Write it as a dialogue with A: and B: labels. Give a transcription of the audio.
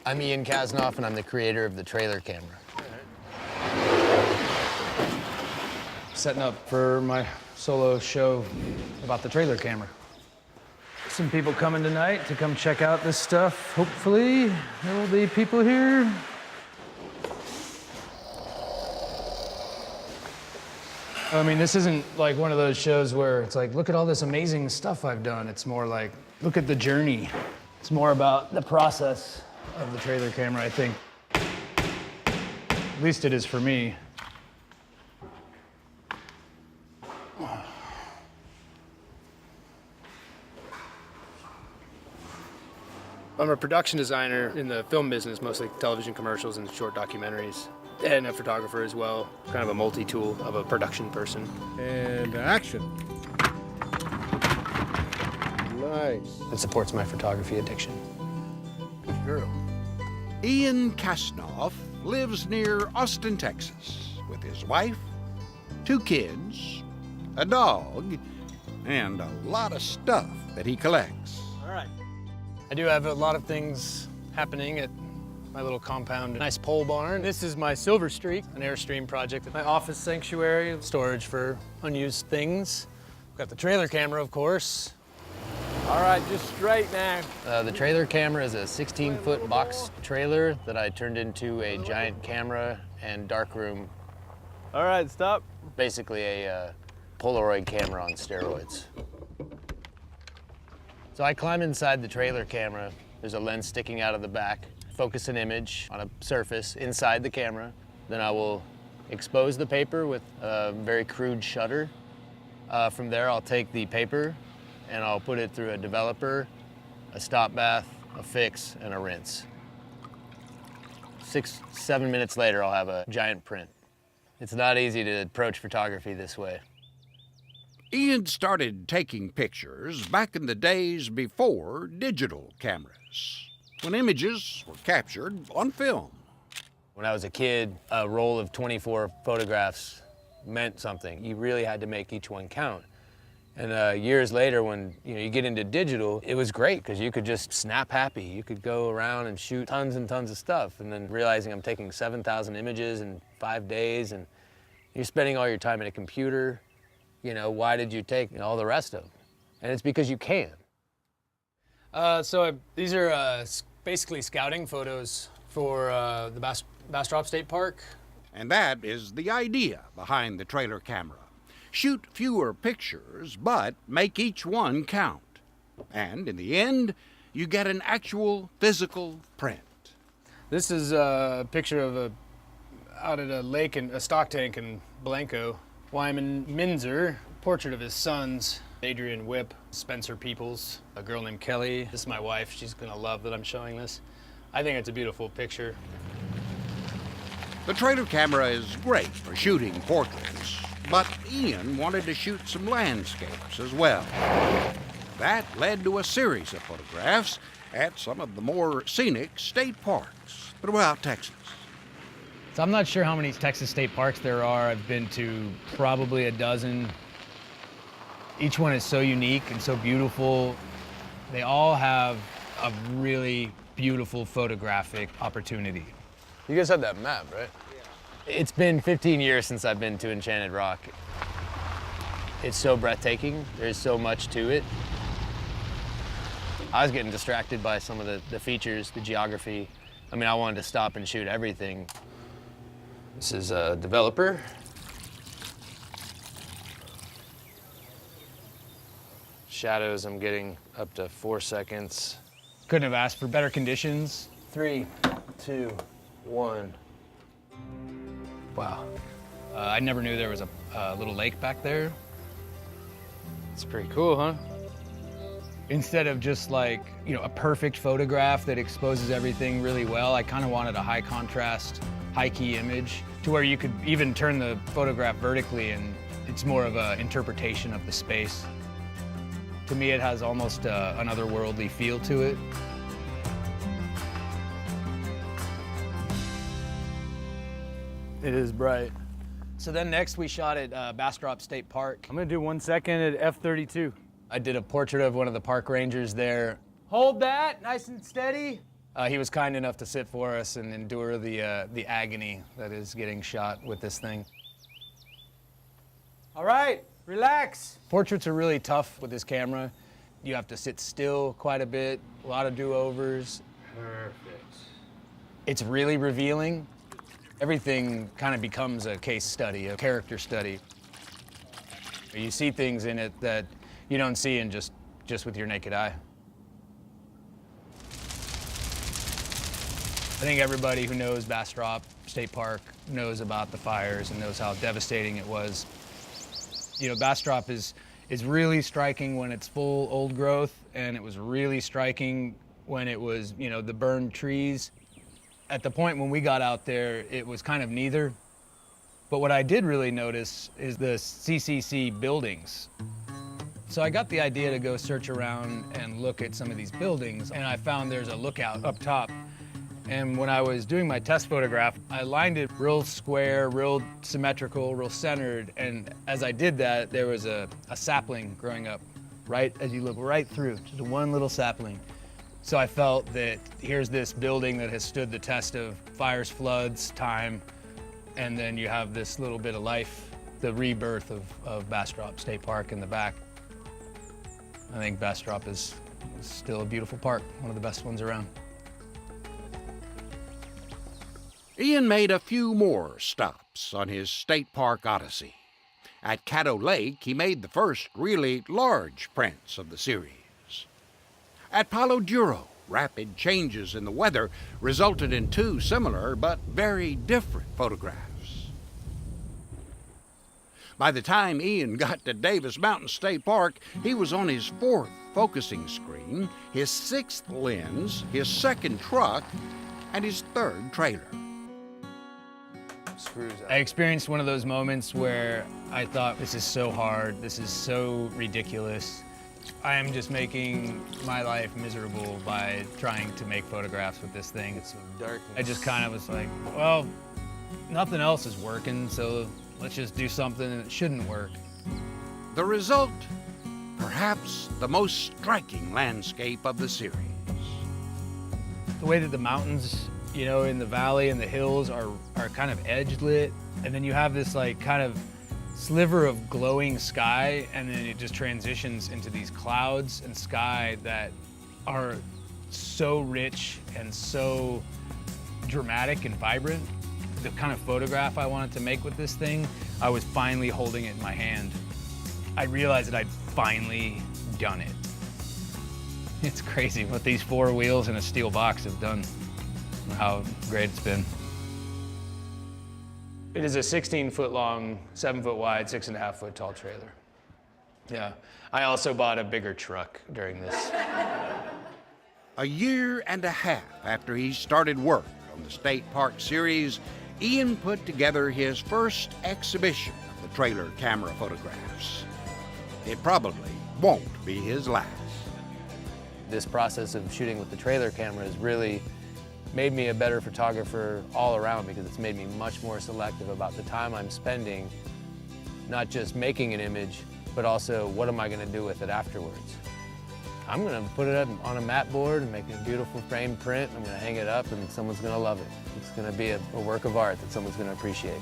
A: I'm Ian Kasnoff, and I'm the creator of the trailer camera.
B: Setting up for my solo show about the trailer camera. Some people coming tonight to come check out this stuff. Hopefully, there will be people here. I mean, this isn't like one of those shows where it's like, look at all this amazing stuff I've done. It's more like, look at the journey. It's more about the process of the trailer camera, I think. At least it is for me.
C: I'm a production designer in the film business, mostly television commercials and short documentaries, and a photographer as well, kind of a multi-tool of a production person.
D: And action. Nice.
C: It supports my photography addiction.
D: Good girl.
E: Ian Kasnoff lives near Austin, Texas, with his wife, 2 kids, a dog, and a lot of stuff that he collects.
C: All right. I do have a lot of things happening at my little compound. Nice pole barn. This is my Silver Streak, an Airstream project. My office sanctuary, storage for unused things. Got the trailer camera, of course.
D: All right, just straight now.
A: The trailer camera is a 16-foot box trailer that I turned into a giant camera and darkroom.
D: All right, stop.
A: Basically a Polaroid camera on steroids. So I climb inside the trailer camera. There's a lens sticking out of the back. Focus an image on a surface inside the camera. Then I will expose the paper with a very crude shutter. From there, I'll take the paper and I'll put it through a developer, a stop bath, a fix, and a rinse. 6, 7 minutes later, I'll have a giant print. It's not easy to approach photography this way.
E: Ian started taking pictures back in the days before digital cameras, when images were captured on film.
A: When I was a kid, a roll of 24 photographs meant something. You really had to make each one count. And years later, when you get into digital, it was great because you could just snap happy. You could go around and shoot tons and tons of stuff. And then realizing I'm taking 7,000 images in 5 days, and you're spending all your time at a computer. Why did you take all the rest of them? And it's because you can.
C: These are basically scouting photos for the Bastrop State Park.
E: And that is the idea behind the trailer camera. Shoot fewer pictures, but make each one count. And in the end, you get an actual physical print.
C: This is a picture of out at a lake and a stock tank in Blanco. Wyman Minzer, portrait of his sons, Adrian Whip, Spencer Peoples, a girl named Kelly. This is my wife. She's gonna love that I'm showing this. I think it's a beautiful picture.
E: The trailer camera is great for shooting portraits, but Ian wanted to shoot some landscapes as well. That led to a series of photographs at some of the more scenic state parks throughout Texas.
B: So I'm not sure how many Texas state parks there are. I've been to probably a dozen. Each one is so unique and so beautiful. They all have a really beautiful photographic opportunity.
A: You guys had that map, right? Yeah. It's been 15 years since I've been to Enchanted Rock. It's so breathtaking. There's so much to it. I was getting distracted by some of the features, the geography. I mean, I wanted to stop and shoot everything. This is a developer. Shadows, I'm getting up to 4 seconds.
B: Couldn't have asked for better conditions.
A: 3, 2, 1. Wow.
B: I never knew there was a little lake back there.
A: It's pretty cool, huh?
B: Instead of just like, a perfect photograph that exposes everything really well, I kind of wanted a high contrast, high key image to where you could even turn the photograph vertically and it's more of an interpretation of the space. To me, it has almost an otherworldly feel to it.
C: It is bright.
B: So then next we shot at Bastrop State Park.
C: I'm gonna do 1 second at F32.
A: I did a portrait of one of the park rangers there.
B: Hold that, nice and steady. He was kind enough to sit for us and endure the agony that is getting shot with this thing.
D: All right, relax.
B: Portraits are really tough with this camera. You have to sit still quite a bit, a lot of do-overs.
A: Perfect.
B: It's really revealing. Everything kind of becomes a case study, a character study. You see things in it that you don't see in just with your naked eye. I think everybody who knows Bastrop State Park knows about the fires and knows how devastating it was. You know, Bastrop is really striking when it's full old growth, and it was really striking when it was, you know, the burned trees. At the point when we got out there, it was kind of neither. But what I did really notice is the CCC buildings. So I got the idea to go search around and look at some of these buildings, and I found there's a lookout up top. And when I was doing my test photograph, I lined it real square, real symmetrical, real centered. And as I did that, there was a sapling growing up right as you look right through, just one little sapling. So I felt that here's this building that has stood the test of fires, floods, time, and then you have this little bit of life, the rebirth of Bastrop State Park in the back. I think Bastrop is still a beautiful park, one of the best ones around.
E: Ian made a few more stops on his state park odyssey. At Caddo Lake, he made the first really large prints of the series. At Palo Duro, rapid changes in the weather resulted in two similar but very different photographs. By the time Ian got to Davis Mountain State Park, he was on his fourth focusing screen, his sixth lens, his second truck, and his third trailer.
A: Screws up.
B: I experienced one of those moments where I thought, this is so hard, this is so ridiculous. I am just making my life miserable by trying to make photographs with this thing.
A: It's some darkness.
B: I just kind of was like, well, nothing else is working, so let's just do something that shouldn't work.
E: The result, perhaps the most striking landscape of the series.
B: The way that the mountains, you know, in the valley and the hills are kind of edge lit, and then you have this like kind of sliver of glowing sky, and then it just transitions into these clouds and sky that are so rich and so dramatic and vibrant. The kind of photograph I wanted to make with this thing, I was finally holding it in my hand. I realized that I'd finally done it. It's crazy what these four wheels and a steel box have done, how great it's been. It is a 16-foot long, 7-foot wide, 6.5-foot tall trailer. Yeah, I also bought a bigger truck during this.
E: A year and a half after he started work on the State Park series, Ian put together his first exhibition of the trailer camera photographs. It probably won't be his last.
A: This process of shooting with the trailer camera has really made me a better photographer all around, because it's made me much more selective about the time I'm spending, not just making an image, but also what am I going to do with it afterwards. I'm going to put it up on a mat board and make a beautiful frame print. I'm going to hang it up and someone's going to love it. It's going to be a work of art that someone's going to appreciate.